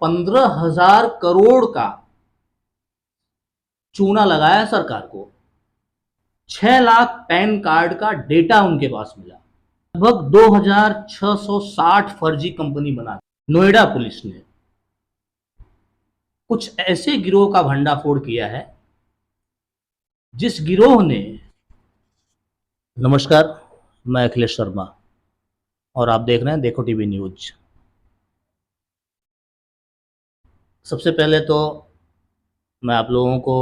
15,000 करोड़ का चूना लगाया सरकार को। 6 लाख पैन कार्ड का डेटा उनके पास मिला। लगभग 2,660 फर्जी कंपनी बना नोएडा पुलिस ने कुछ ऐसे गिरोह का भंडाफोड़ किया है जिस गिरोह ने। नमस्कार, मैं अखिलेश शर्मा और आप देख रहे हैं देखो टीवी न्यूज। सबसे पहले तो मैं आप लोगों को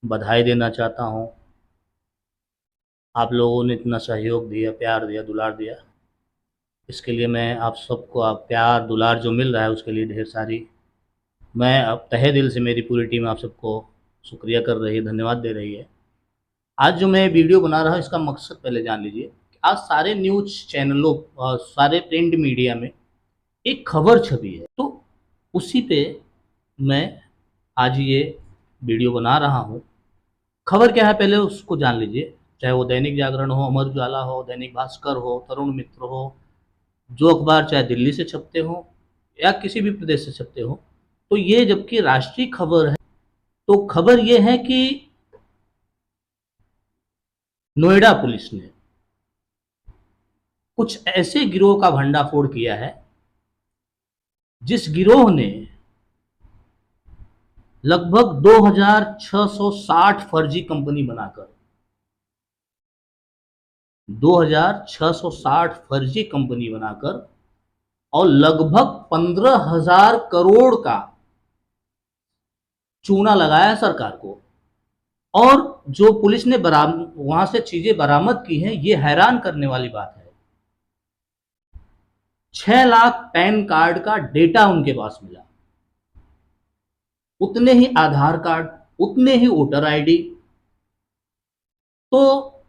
बधाई देना चाहता हूं। आप लोगों ने इतना सहयोग दिया, प्यार दिया, दुलार दिया, इसके लिए मैं आप सबको आप प्यार दुलार जो मिल रहा है उसके लिए ढेर सारी मैं अब तहे दिल से मेरी पूरी टीम आप सबको शुक्रिया कर रही है, धन्यवाद दे रही है। आज जो मैं वीडियो बना रहा हूँ इसका मकसद पहले जान लीजिए। आज सारे न्यूज़ चैनलों और सारे प्रिंट मीडिया में एक खबर छपी है, तो उसी पे मैं आज ये वीडियो बना रहा हूँ। खबर क्या है पहले उसको जान लीजिए। चाहे वो दैनिक जागरण हो, अमर उजाला हो, दैनिक भास्कर हो, तरुण मित्र हो, जो अखबार चाहे दिल्ली से छपते हो या किसी भी प्रदेश से छपते हो, तो ये जबकि राष्ट्रीय खबर है, तो खबर ये है कि नोएडा पुलिस ने कुछ ऐसे गिरोह का भंडाफोड़ किया है जिस गिरोह ने लगभग 2,660 फर्जी कंपनी बनाकर 2,660 फर्जी कंपनी बनाकर और लगभग 15,000 करोड़ का चूना लगाया सरकार को। और जो पुलिस ने वहां से चीजें बरामद की हैं, ये हैरान करने वाली बात है। 6 लाख पैन कार्ड का डेटा उनके पास मिला, उतने ही आधार कार्ड, उतने ही वोटर आईडी। तो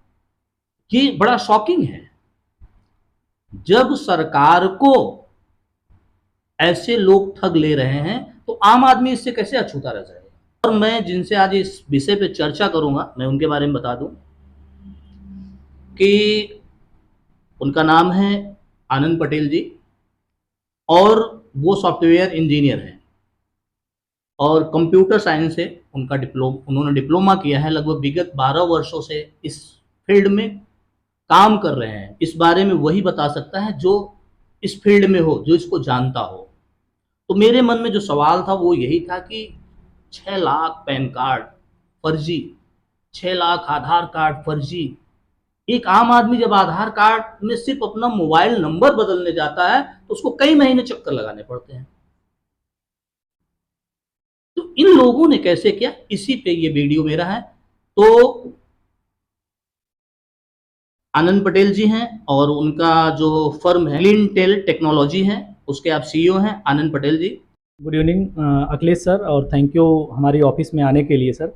ये बड़ा शॉकिंग है। जब सरकार को ऐसे लोग ठग ले रहे हैं तो आम आदमी इससे कैसे अछूता रह जाएगा। और मैं जिनसे आज इस विषय पे चर्चा करूंगा, मैं उनके बारे में बता दूं कि उनका नाम है आनंद पटेल जी, और वो सॉफ्टवेयर इंजीनियर हैं और कंप्यूटर साइंस से उनका उन्होंने डिप्लोमा किया है। लगभग विगत 12 वर्षों से इस फील्ड में काम कर रहे हैं। इस बारे में वही बता सकता है जो इस फील्ड में हो, जो इसको जानता हो। तो मेरे मन में जो सवाल था वो यही था कि 6 लाख पैन कार्ड फर्जी, 6 लाख आधार कार्ड फर्जी। एक आम आदमी जब आधार कार्ड में सिर्फ अपना मोबाइल नंबर बदलने जाता है तो उसको कई महीने चक्कर लगाने पड़ते हैं। तो इन लोगों ने कैसे किया, इसी पे ये वीडियो मेरा है। तो आनंद पटेल जी हैं और उनका जो फर्म है ग्लिनटेल टेक्नोलॉजी है, उसके आप सीईओ हैं आनंद पटेल जी। गुड इवनिंग अखिलेश सर, और थैंक यू हमारी ऑफिस में आने के लिए सर।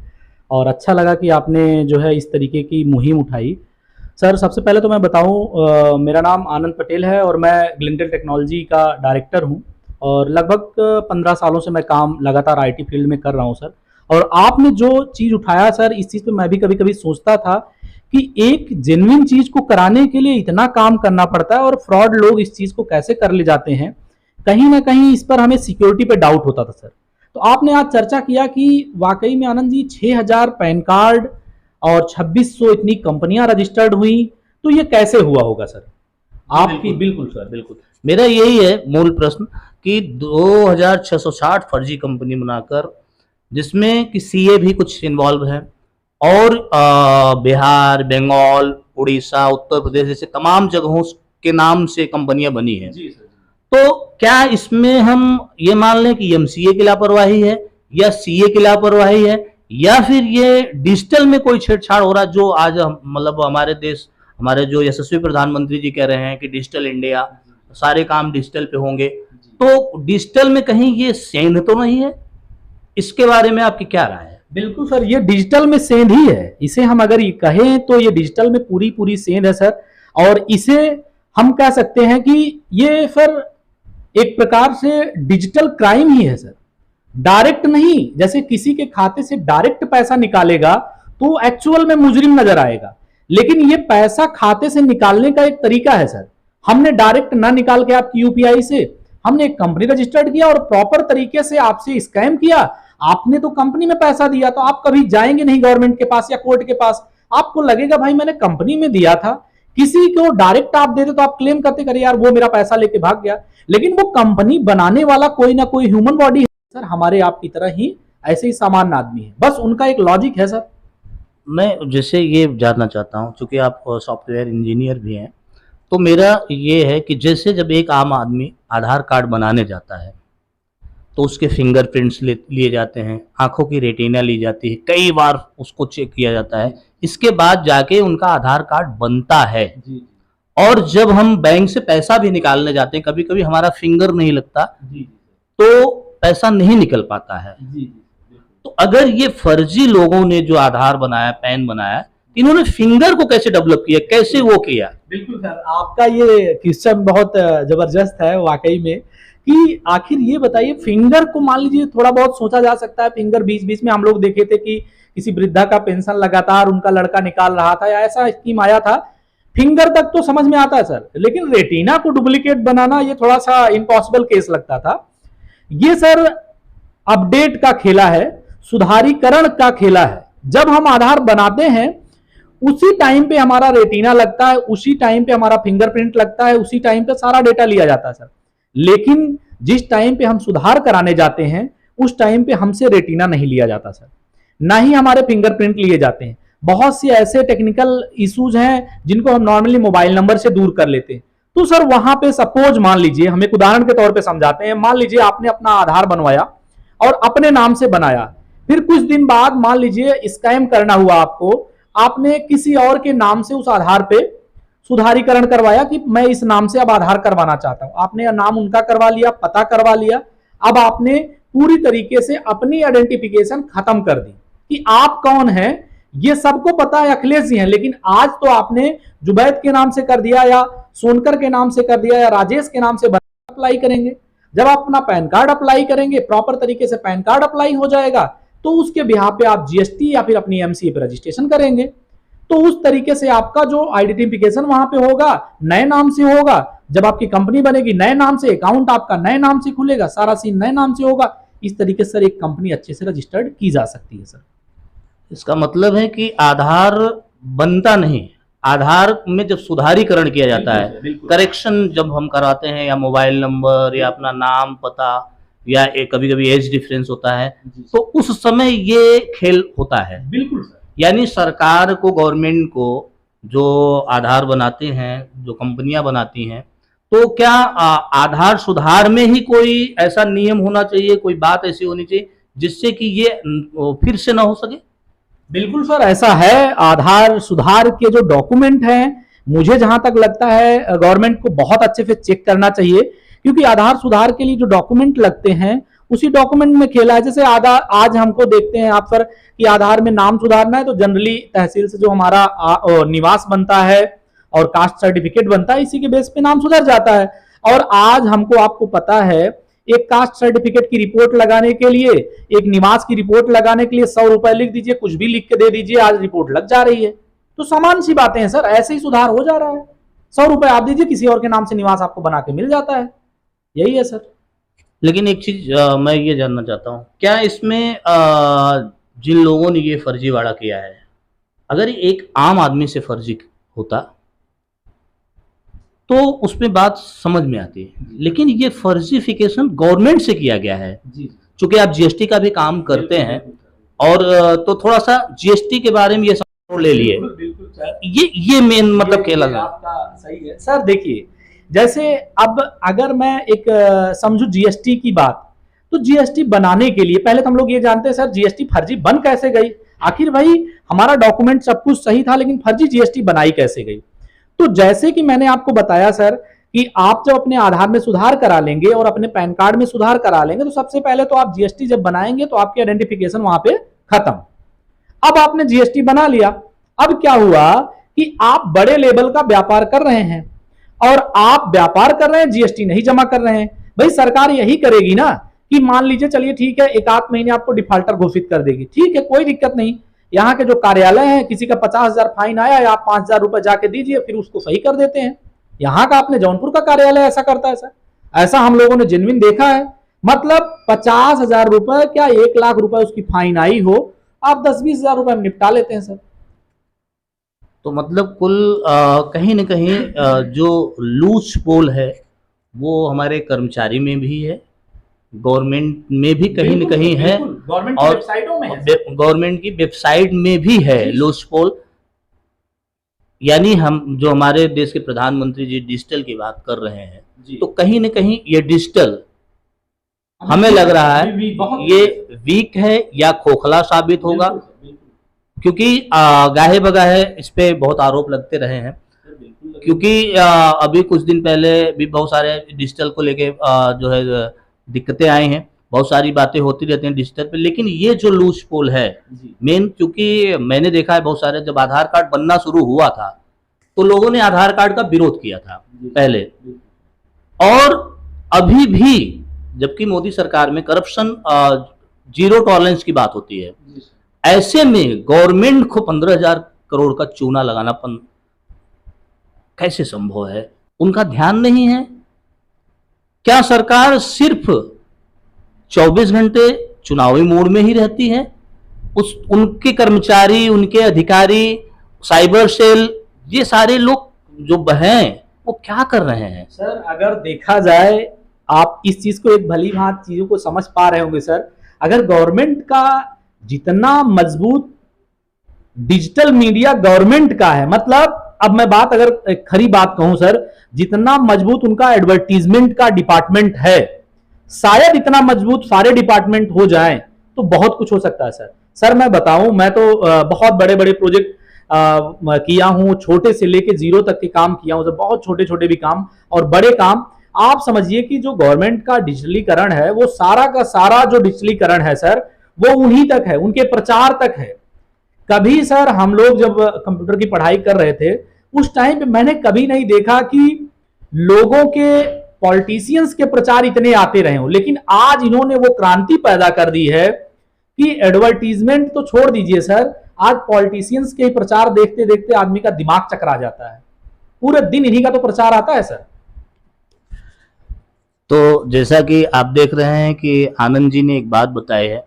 और अच्छा लगा कि आपने जो है इस तरीके की मुहिम उठाई सर। सबसे पहले तो मैं बताऊं, मेरा नाम आनंद पटेल है और मैं ग्लिनटेल टेक्नोलॉजी का डायरेक्टर हूं और लगभग 15 सालों से मैं काम लगातार आईटी फील्ड में कर रहा हूं सर। और आपने जो चीज़ उठाया सर, इस चीज़ पे मैं भी कभी कभी सोचता था कि एक जेन्युइन चीज़ को कराने के लिए इतना काम करना पड़ता है और फ्रॉड लोग इस चीज़ को कैसे कर ले जाते हैं। कहीं ना कहीं इस पर हमें सिक्योरिटी पे डाउट होता था सर। तो आपने आज चर्चा किया कि वाकई में आनंद जी 6,000 पैन कार्ड और 2,600 इतनी कंपनियां रजिस्टर्ड हुई, तो ये कैसे हुआ होगा सर आपकी? बिल्कुल सर, बिल्कुल मेरा यही है मूल प्रश्न कि 2,660 फर्जी कंपनी बनाकर, जिसमें कि सीए भी कुछ इन्वॉल्व है और बिहार, बंगाल, उड़ीसा, उत्तर प्रदेश जैसे तमाम जगहों के नाम से कंपनियां बनी हैं। जी सर। तो क्या इसमें हम ये मान लें कि एमसीए की लापरवाही है या सीए की लापरवाही है, या फिर ये डिजिटल में कोई छेड़छाड़ हो रहा है? जो आज मतलब हमारे देश, हमारे जो यशस्वी प्रधानमंत्री जी कह रहे हैं कि डिजिटल इंडिया, सारे काम डिजिटल पे होंगे, तो डिजिटल में कहीं ये सेंध तो नहीं है? इसके बारे में आपकी क्या राय है? बिल्कुल सर, ये डिजिटल में सेंध ही है। इसे हम अगर ये कहें तो ये डिजिटल में पूरी पूरी सेंध है सर। और इसे हम कह सकते हैं कि ये सर एक प्रकार से डिजिटल क्राइम ही है सर। डायरेक्ट नहीं, जैसे किसी के खाते से डायरेक्ट पैसा निकालेगा तो एक्चुअल में मुजरिम नजर आएगा, लेकिन ये पैसा खाते से निकालने का एक तरीका है सर। हमने डायरेक्ट ना निकाल के आपकी यूपीआई से हमने एक कंपनी रजिस्टर्ड किया और प्रॉपर तरीके से आपसे स्कैम किया। आपने तो कंपनी में पैसा दिया, तो आप कभी जाएंगे नहीं गवर्नमेंट के पास या कोर्ट के पास। आपको लगेगा भाई मैंने कंपनी में दिया था। किसी को डायरेक्ट आप देते तो आप क्लेम करते करे यार वो मेरा पैसा लेके भाग गया, लेकिन वो कंपनी बनाने वाला कोई ना कोई ह्यूमन बॉडी है सर, हमारे आपकी तरह ही ऐसे ही सामान्य आदमी है, बस उनका एक लॉजिक है सर। मैं जैसे ये जानना चाहता हूँ, चूँकि आप सॉफ्टवेयर इंजीनियर भी हैं, तो मेरा ये है कि जैसे जब एक आम आदमी आधार कार्ड बनाने जाता है तो उसके फिंगरप्रिंट्स लिए जाते हैं, आंखों की रेटिना ली जाती है, कई बार उसको चेक किया जाता है, इसके बाद जाके उनका आधार कार्ड बनता है। जी और जब हम बैंक से पैसा भी निकालने जाते हैं, कभी कभी हमारा फिंगर नहीं लगता जी तो पैसा नहीं निकल पाता है। जी। तो अगर ये फर्जी लोगों ने जो आधार बनाया, पैन बनाया, इन्होंने फिंगर को कैसे डेवलप किया, कैसे वो किया? बिल्कुल सर, आपका ये क्वेश्चन बहुत जबरदस्त है वाकई में, कि आखिर ये बताइए फिंगर को मान लीजिए थोड़ा बहुत सोचा जा सकता है, फिंगर बीच बीच में हम लोग देखे थे कि किसी वृद्धा का पेंशन लगातार उनका लड़का निकाल रहा था या ऐसा स्कीम आया था, फिंगर तक तो समझ में आता है सर, लेकिन रेटिना को डुप्लीकेट बनाना ये थोड़ा सा इम्पॉसिबल केस लगता था। ये सर अपडेट का खेला है, सुधारीकरण का खेला है। जब हम आधार बनाते हैं उसी टाइम पे हमारा रेटिना लगता है, उसी टाइम पे हमारा फिंगरप्रिंट लगता है, उसी टाइम पे सारा डेटा लिया जाता है सर। लेकिन जिस टाइम पे हम सुधार कराने जाते हैं उस टाइम पे हमसे रेटिना नहीं लिया जाता सर, ना ही हमारे फिंगरप्रिंट लिए जाते हैं। बहुत से ऐसे टेक्निकल इश्यूज हैं जिनको हम नॉर्मली मोबाइल नंबर से दूर कर लेते हैं। तो सर वहां पे सपोज मान लीजिए, हम एक उदाहरण के तौर पे समझाते हैं, मान लीजिए आपने अपना आधार बनवाया और अपने नाम से बनाया, फिर कुछ दिन बाद मान लीजिए स्कैम करना हुआ आपको, आपने किसी और के नाम से उस आधार पे सुधारीकरण करवाया कि मैं इस नाम से अब आधार करवाना चाहता हूं, आपने नाम उनका करवा लिया, पता करवा लिया, अब आपने पूरी तरीके से अपनी आइडेंटिफिकेशन खत्म कर दी कि आप कौन हैं। ये सबको पता है अखिलेश जी हैं, लेकिन आज तो आपने जुबैद के नाम से कर दिया या सोनकर के नाम से कर दिया या राजेश के नाम से अप्लाई करेंगे। जब आप अपना पैन कार्ड अप्लाई करेंगे, प्रॉपर तरीके से पैन कार्ड अप्लाई हो जाएगा, तो उसके बिहाफ पे आप जीएसटी या फिर अपनी एमसीए पे रजिस्ट्रेशन करेंगे, तो उस तरीके से आपका जो आइडेंटिफिकेशन वहां पे होगा नए नाम से होगा। जब आपकी कंपनी बनेगी नए नाम से, अकाउंट आपका नए नाम से खुलेगा, सारा सीन नए नाम से होगा। इस तरीके से सर एक कंपनी अच्छे से रजिस्टर्ड की जा सकती है सर। इसका मतलब है कि आधार बनता नहीं, आधार में जब सुधारीकरण किया जाता है, करेक्शन जब हम कराते हैं, या मोबाइल नंबर या अपना नाम पता या एक कभी कभी एज डिफरेंस होता है, तो उस समय ये खेल होता है। बिल्कुल सर। यानी सरकार को, गवर्नमेंट को जो आधार बनाते हैं, जो कंपनियां बनाती हैं, तो क्या आधार सुधार में ही कोई ऐसा नियम होना चाहिए, कोई बात ऐसी होनी चाहिए जिससे कि ये फिर से ना हो सके? बिल्कुल सर, ऐसा है। आधार सुधार के जो डॉक्यूमेंट हैं, मुझे जहां तक लगता है गवर्नमेंट को बहुत अच्छे से चेक करना चाहिए, क्योंकि आधार सुधार के लिए जो डॉक्यूमेंट लगते हैं उसी डॉक्यूमेंट में खेला है। जैसे आधार आज हमको देखते हैं आप सर कि आधार में नाम सुधारना है तो जनरली तहसील से जो हमारा निवास बनता है और कास्ट सर्टिफिकेट बनता है, इसी के बेस पे नाम सुधर जाता है। और आज हमको आपको पता है एक कास्ट सर्टिफिकेट की रिपोर्ट लगाने के लिए, एक निवास की रिपोर्ट लगाने के लिए 100 रुपए लिख दीजिए, कुछ भी लिख के दे दीजिए, आज रिपोर्ट लग जा रही है। तो समान सी बातें हैं सर, ऐसे ही सुधार हो जा रहा है। 100 रुपए आप दीजिए, किसी और के नाम से निवास आपको बना के मिल जाता है। यही है सर। लेकिन एक चीज मैं ये जानना चाहता हूँ, क्या इसमें जिन लोगों ने ये फर्जीवाड़ा किया है, अगर एक आम आदमी से फर्जी होता तो उसमें बात समझ में आती है, लेकिन ये फर्जीफिकेशन गवर्नमेंट से किया गया है। चूंकि आप जीएसटी का भी काम करते हैं और तो थोड़ा सा जीएसटी के बारे में ये समझ ले लिए। ये मेन मतलब खेला है। आपका सही है सर। देखिए, जैसे अब अगर मैं एक समझू जीएसटी की बात, तो जीएसटी बनाने के लिए पहले तो हम लोग ये जानते हैं सर जीएसटी फर्जी बन कैसे गई। आखिर भाई हमारा डॉक्यूमेंट सब कुछ सही था, लेकिन फर्जी जीएसटी बनाई कैसे गई। तो जैसे कि मैंने आपको बताया सर कि आप जब अपने आधार में सुधार करा लेंगे और अपने पैन कार्ड में सुधार करा लेंगे, तो सबसे पहले तो आप जीएसटी जब बनाएंगे तो आपकी आइडेंटिफिकेशन वहां पे खत्म। अब आपने जीएसटी बना लिया, अब क्या हुआ कि आप बड़े लेवल का व्यापार कर रहे हैं और आप व्यापार कर रहे हैं, जीएसटी नहीं जमा कर रहे हैं। भाई सरकार यही करेगी ना कि मान लीजिए चलिए ठीक है, एक आध महीने आपको डिफॉल्टर घोषित कर देगी, ठीक है कोई दिक्कत नहीं। यहाँ के जो कार्यालय है, किसी का 50,000 फाइन आया या आप 5,000 रुपए जाके दीजिए, फिर उसको सही कर देते हैं। यहाँ का आपने जौनपुर का कार्यालय ऐसा करता है सर, ऐसा हम लोगों ने जेन्युइन देखा है। मतलब 50,000 रुपए क्या 1 लाख रुपए उसकी फाइन आई हो, आप 10-20 हजार रुपए में निपटा लेते हैं सर। तो मतलब कुल कहीं न कहीं जो लूज पोल है वो हमारे कर्मचारी में भी है, गवर्नमेंट में भी कहीं न कहीं है, गवर्नमेंट की और वेबसाइटों में है। गवर्नमेंट की वेबसाइट में भी है लूज पोल। यानी हम जो हमारे देश के प्रधानमंत्री जी डिजिटल की बात कर रहे हैं, तो कहीं न कहीं ये डिजिटल हमें लग रहा है ये वीक है या खोखला साबित होगा, क्योंकि गाहे बगाहे इस पे बहुत आरोप लगते रहे हैं। क्योंकि अभी कुछ दिन पहले भी बहुत सारे डिजिटल को लेके जो है दिक्कतें आई हैं, बहुत सारी बातें होती रहती हैं डिजिटल पे, लेकिन ये जो लूज पोल है मेन, क्योंकि मैंने देखा है बहुत सारे, जब आधार कार्ड बनना शुरू हुआ था तो लोगों ने आधार कार्ड का विरोध किया था पहले, और अभी भी जबकि मोदी सरकार में करप्शन जीरो टॉलरेंस की बात होती है, ऐसे में गवर्नमेंट को 15,000 करोड़ का चूना लगाना कैसे संभव है? उनका ध्यान नहीं है क्या? सरकार सिर्फ 24 घंटे चुनावी मोड में ही रहती है? उनके कर्मचारी, उनके अधिकारी, साइबर सेल, ये सारे लोग जो हैं वो क्या कर रहे हैं? सर अगर देखा जाए, आप इस चीज को एक भली भांति चीजों को समझ पा रहे होंगे सर, अगर गवर्नमेंट का जितना मजबूत डिजिटल मीडिया गवर्नमेंट का है, मतलब अब मैं बात अगर खरी बात कहूं सर, जितना मजबूत उनका एडवर्टीजमेंट का डिपार्टमेंट है, शायद इतना मजबूत सारे डिपार्टमेंट हो जाएं तो बहुत कुछ हो सकता है सर। सर मैं बताऊं, मैं तो बहुत बड़े बड़े प्रोजेक्ट किया हूं, छोटे से लेके जीरो तक के काम किया हूं सर, बहुत छोटे छोटे भी काम और बड़े काम। आप समझिए कि जो गवर्नमेंट का डिजिटलीकरण है, वो सारा का सारा जो डिजिटलीकरण है सर, वो उन्हीं तक है, उनके प्रचार तक है। कभी सर हम लोग जब कंप्यूटर की पढ़ाई कर रहे थे उस टाइम पे मैंने कभी नहीं देखा कि लोगों के, पॉलिटिशियंस के प्रचार इतने आते रहे हो, लेकिन आज इन्होंने वो क्रांति पैदा कर दी है कि एडवर्टीजमेंट तो छोड़ दीजिए सर, आज पॉलिटिशियंस के प्रचार देखते देखते आदमी का दिमाग चकरा जाता है, पूरे दिन इन्हीं का तो प्रचार आता है सर। तो जैसा कि आप देख रहे हैं कि आनंद जी ने एक बात बताई है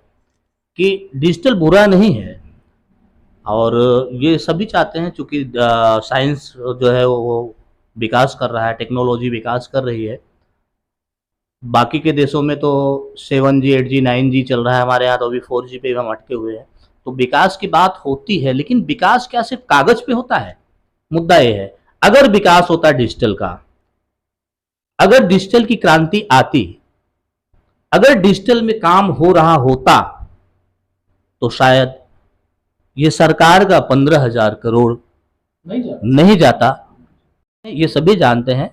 कि डिजिटल बुरा नहीं है, और ये सभी चाहते हैं, चूंकि साइंस जो है वो विकास कर रहा है, टेक्नोलॉजी विकास कर रही है। बाकी के देशों में तो 7G 8G 9G चल रहा है, हमारे यहाँ तो अभी 4G पे हम अटके हुए हैं। तो विकास की बात होती है, लेकिन विकास क्या सिर्फ कागज पे होता है? मुद्दा ये है, अगर विकास होता डिजिटल का, अगर डिजिटल की क्रांति आती, अगर डिजिटल में काम हो रहा होता, तो शायद ये सरकार का 15,000 करोड़ नहीं जाता। ये सभी जानते हैं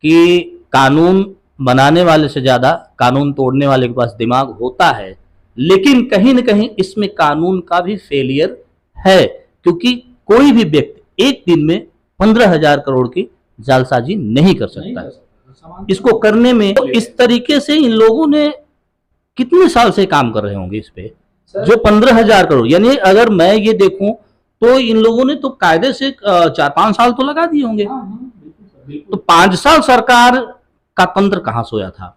कि कानून बनाने वाले से ज्यादा कानून तोड़ने वाले के पास दिमाग होता है, लेकिन कहीं न कहीं इसमें कानून का भी फेलियर है, क्योंकि कोई भी व्यक्ति एक दिन में 15,000 करोड़ की जालसाजी नहीं कर सकता। इसको करने में तो इस तरीके से इन लोगों ने कितने साल से काम कर रहे होंगे इस पे, जो 15,000 करोड़, यानी अगर मैं ये देखूं तो इन लोगों ने तो कायदे से 4-5 साल तो लगा दिए होंगे। तो 5 साल सरकार का तंत्र कहां सोया था?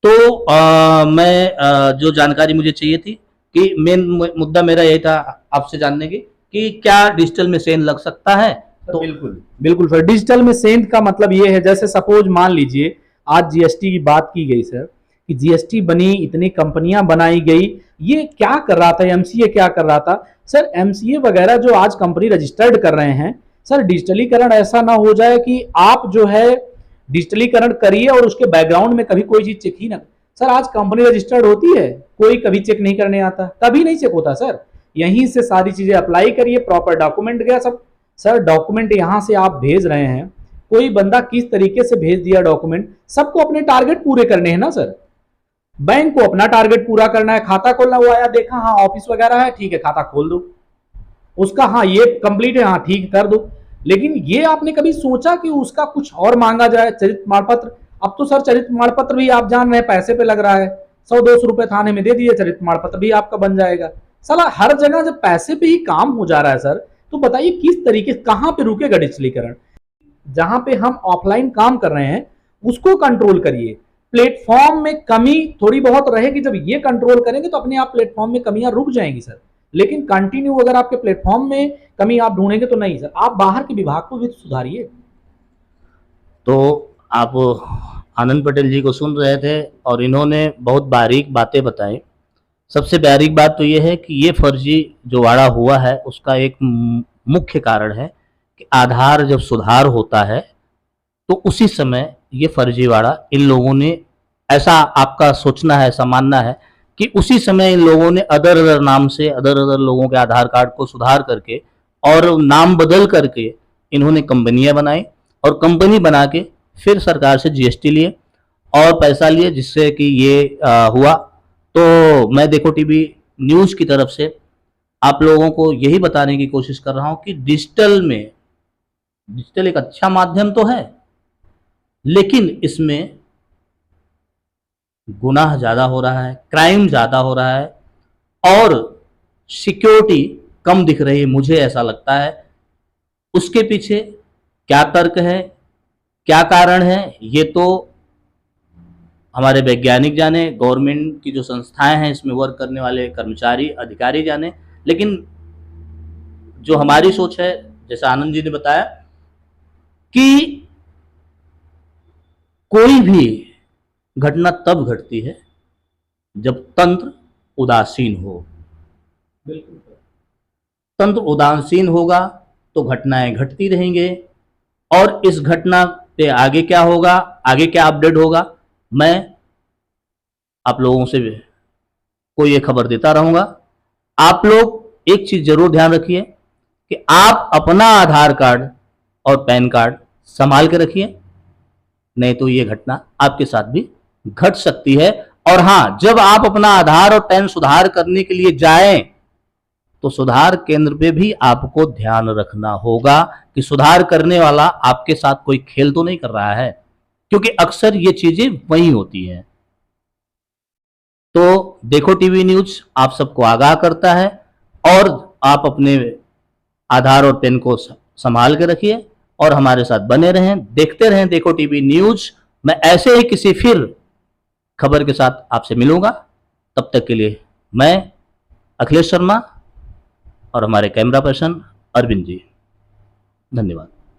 तो मैं जो जानकारी मुझे चाहिए थी कि मेन मुद्दा मेरा यही था आपसे जानने की कि क्या डिजिटल में सेंध लग सकता है? तो बिल्कुल बिल्कुल सर, डिजिटल में सेंध का मतलब ये है, जैसे सपोज मान लीजिए आज जीएसटी की बात की गई सर, कि जीएसटी बनी, इतनी कंपनियां बनाई गई, ये क्या कर रहा था? एमसीए क्या कर रहा था सर? एमसीए वगैरह जो आज कंपनी रजिस्टर्ड कर रहे हैं सर, डिजिटलीकरण ऐसा ना हो जाए कि आप जो है डिजिटलीकरण करिए और उसके बैकग्राउंड में कभी कोई चीज चेक ही ना। सर आज कंपनी रजिस्टर्ड होती है, कोई कभी चेक नहीं करने आता, कभी नहीं चेक होता सर। यहीं से सारी चीजें अप्लाई करिए, प्रॉपर डॉक्यूमेंट गया सब। सर डॉक्यूमेंट यहां से आप भेज रहे हैं, कोई बंदा किस तरीके से भेज दिया डॉक्यूमेंट, सबको अपने टारगेट पूरे करने हैं ना सर। बैंक को अपना टारगेट पूरा करना है, खाता खोलना हुआ, आया देखा हाँ ऑफिस वगैरह है, ठीक है खाता खोल दो, उसका हाँ ये कंप्लीट है, हाँ ठीक कर दो। लेकिन ये आपने कभी सोचा कि उसका कुछ और मांगा जाए? चरित्र प्रमाण पत्र, अब तो सर चरित्र प्रमाण पत्र भी आप जान रहे हैं पैसे पे लग रहा है, 100-200 रुपए थाने में दे दिए, चरित्र प्रमाण पत्र भी आपका बन जाएगा। साला हर जगह जब पैसे पे ही काम हो जा रहा है सर, तो बताइए किस तरीके, कहां पे रुकेगा डिजिटलीकरण? जहां पे हम ऑफलाइन काम कर रहे हैं उसको कंट्रोल करिए। प्लेटफॉर्म में कमी थोड़ी बहुत रहेगी, जब ये कंट्रोल करेंगे तो अपने आप प्लेटफॉर्म में कमियां रुक जाएंगी सर। लेकिन कंटिन्यू अगर आपके प्लेटफॉर्म में कमी आप ढूंढेंगे तो नहीं सर, आप बाहर के विभाग को भी सुधारिए। तो आप आनंद पटेल जी को सुन रहे थे और इन्होंने बहुत बारीक बातें बताई। सबसे बारीक बात तो ये है कि ये फर्जी जो वाड़ा हुआ है उसका एक मुख्य कारण है कि आधार जब सुधार होता है तो उसी समय ये फर्जीवाड़ा इन लोगों ने, ऐसा आपका सोचना है, ऐसा मानना है कि उसी समय इन लोगों ने अदर अदर नाम से अदर अदर लोगों के आधार कार्ड को सुधार करके और नाम बदल करके इन्होंने कंपनियां बनाई और कंपनी बना के फिर सरकार से जीएसटी लिए और पैसा लिए, जिससे कि ये हुआ। तो मैं देखो टीवी न्यूज़ की तरफ से आप लोगों को यही बताने की कोशिश कर रहा हूं कि डिजिटल एक अच्छा माध्यम तो है, लेकिन इसमें गुनाह ज़्यादा हो रहा है, क्राइम ज़्यादा हो रहा है और सिक्योरिटी कम दिख रही है, मुझे ऐसा लगता है। उसके पीछे क्या तर्क है, क्या कारण है, ये तो हमारे वैज्ञानिक जाने, गवर्नमेंट की जो संस्थाएं हैं इसमें वर्क करने वाले कर्मचारी अधिकारी जाने। लेकिन जो हमारी सोच है, जैसा आनंद जी ने बताया कि कोई भी घटना तब घटती है जब तंत्र उदासीन हो। बिल्कुल। तंत्र उदासीन होगा तो घटनाएं घटती रहेंगे और इस घटना पे आगे क्या होगा, आगे क्या अपडेट होगा, मैं आप लोगों से कोई ये खबर देता रहूंगा। आप लोग एक चीज जरूर ध्यान रखिए कि आप अपना आधार कार्ड और पैन कार्ड संभाल के रखिए, नहीं तो ये घटना आपके साथ भी घट सकती है। और हाँ, जब आप अपना आधार और पैन सुधार करने के लिए जाएं तो सुधार केंद्र पे भी आपको ध्यान रखना होगा कि सुधार करने वाला आपके साथ कोई खेल तो नहीं कर रहा है, क्योंकि अक्सर ये चीजें वही होती हैं। तो देखो टीवी न्यूज आप सबको आगाह करता है और आप अपने आधार और पैन को संभाल के रखिए और हमारे साथ बने रहें, देखते रहें देखो टीवी न्यूज। मैं ऐसे ही किसी फिर खबर के साथ आपसे मिलूंगा। तब तक के लिए मैं अखिलेश शर्मा और हमारे कैमरा पर्सन अरविंद जी, धन्यवाद।